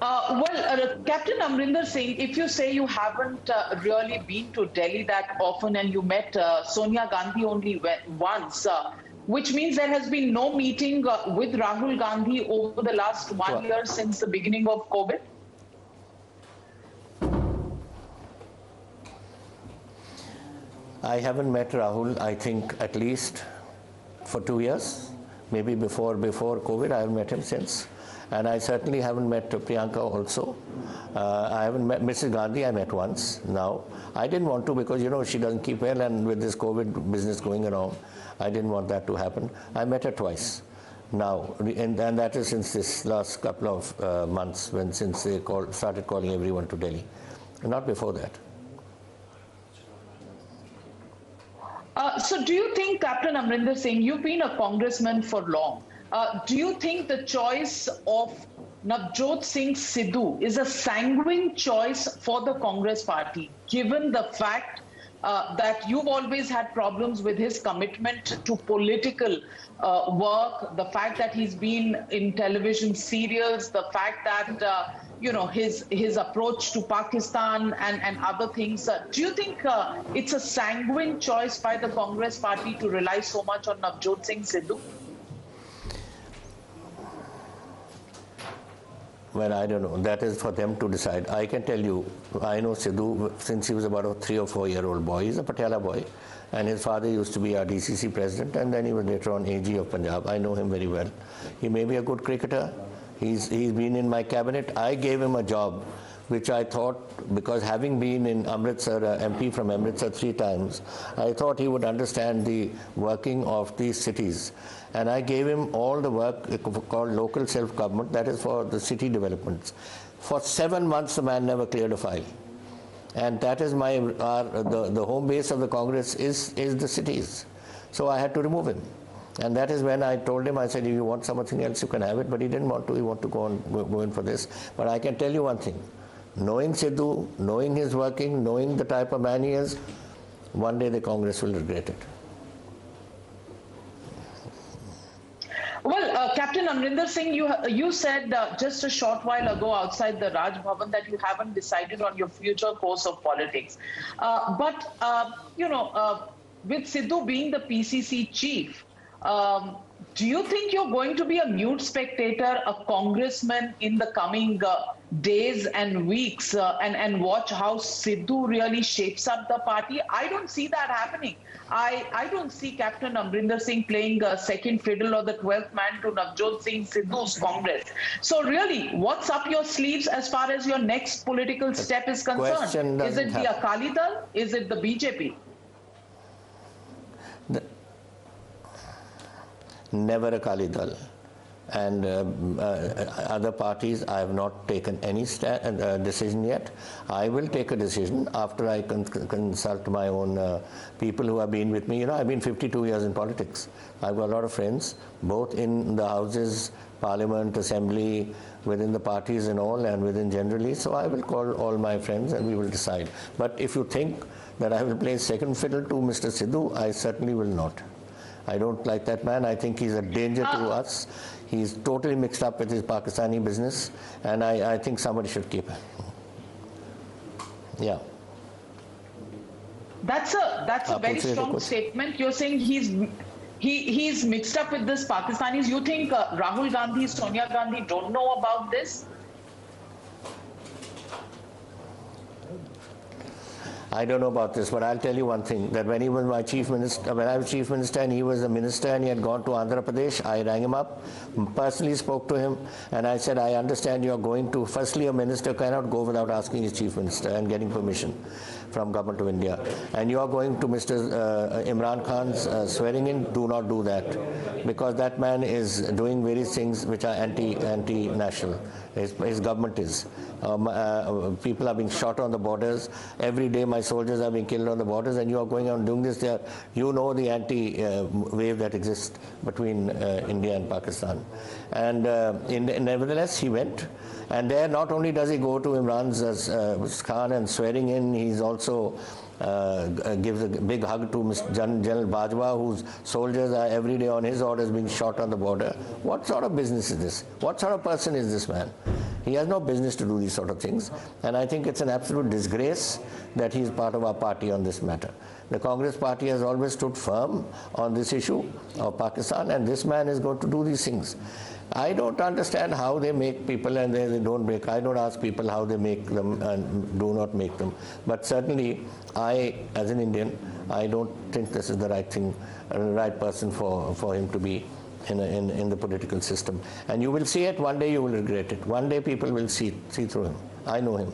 Captain Amarinder Singh, if you say you haven't really been to Delhi that often and you met Sonia Gandhi only once, which means there has been no meeting with Rahul Gandhi over the last 1 year since the beginning of COVID? I haven't met Rahul, I think, at least for 2 years. Maybe before COVID, I haven't met him since. And I certainly haven't met Priyanka also. I haven't met Mrs. Gandhi, I met once now. I didn't want to because, you know, she doesn't keep well, and with this COVID business going around, I didn't want that to happen. I met her twice now, and that is since this last couple of months, since they started calling everyone to Delhi. Not before that. So do you think, Captain Amarinder Singh, you've been a congressman for long. Do you think the choice of Navjot Singh Sidhu is a sanguine choice for the Congress party, given the fact that you've always had problems with his commitment to political work, the fact that he's been in television serials, the fact that his approach to Pakistan and other things. Do you think it's a sanguine choice by the Congress party to rely so much on Navjot Singh Sidhu? Well, I don't know. That is for them to decide. I can tell you, I know Sidhu since he was about a 3 or 4 year old boy. He's a Patiala boy, and his father used to be our DCC president, and then he was later on AG of Punjab. I know him very well. He may be a good cricketer. He's been in my cabinet. I gave him a job, which I thought, because having been in Amritsar, MP from Amritsar 3 times, I thought he would understand the working of these cities. And I gave him all the work called local self-government, that is for the city developments. For 7 months, the man never cleared a file. And that is the home base of the Congress is the cities. So I had to remove him. And that is when I told him, I said, if you want something else, you can have it. But he didn't want to. He wanted to go in for this. But I can tell you one thing. Knowing Sidhu, knowing his working, knowing the type of man he is, one day the Congress will regret it. Well, Captain Amarinder Singh, you said just a short while ago outside the Raj Bhavan that you haven't decided on your future course of politics. With Sidhu being the PCC chief, do you think you're going to be a mute spectator, a congressman in the coming days and weeks and watch how Sidhu really shapes up the party? I don't see that happening. I don't see Captain Amarinder Singh playing second fiddle or the 12th man to Navjot Singh Sidhu's Congress. So really, what's up your sleeves as far as your next political step is concerned? Is it the Akali Dal? Is it the BJP? Never Akali Dal. And other parties, I have not taken any decision yet. I will take a decision after I consult my own people who have been with me. You know, I've been 52 years in politics. I've got a lot of friends, both in the houses, parliament, assembly, within the parties and all, and within generally. So I will call all my friends and we will decide. But if you think that I will play second fiddle to Mr. Sidhu, I certainly will not. I don't like that man. I think he's a danger to us. He's totally mixed up with his Pakistani business, and I think somebody should keep him. Yeah. That's a very strong statement. You're saying he's mixed up with this Pakistanis. You think Rahul Gandhi, Sonia Gandhi don't know about this? I don't know about this, but I'll tell you one thing, that when he was my chief minister, when I was chief minister and he was a minister and he had gone to Andhra Pradesh, I rang him up, personally spoke to him, and I said, I understand you're going to, firstly, a minister cannot go without asking his chief minister and getting permission from Government of India. And you are going to Mr. Imran Khan's swearing in, do not do that, because that man is doing various things which are anti-national. His government is. People are being shot on the borders. Every day my soldiers are being killed on the borders, and you are going on doing this there. You know the anti-wave that exists between India and Pakistan. And nevertheless, he went. And there not only does he go to Imran Khan and swearing in, he's also gives a big hug to Mr. General Bajwa, whose soldiers are every day on his orders being shot on the border. What sort of business is this? What sort of person is this man? He has no business to do these sort of things, and I think it's an absolute disgrace that he is part of our party on this matter. The Congress party has always stood firm on this issue of Pakistan, and this man is going to do these things. I don't understand how they make people and they don't make. I don't ask people how they make them and do not make them. But certainly, I, as an Indian, I don't think this is the right thing, right person for him to be in the political system. And you will see it, one day you will regret it. One day people will see through him. I know him.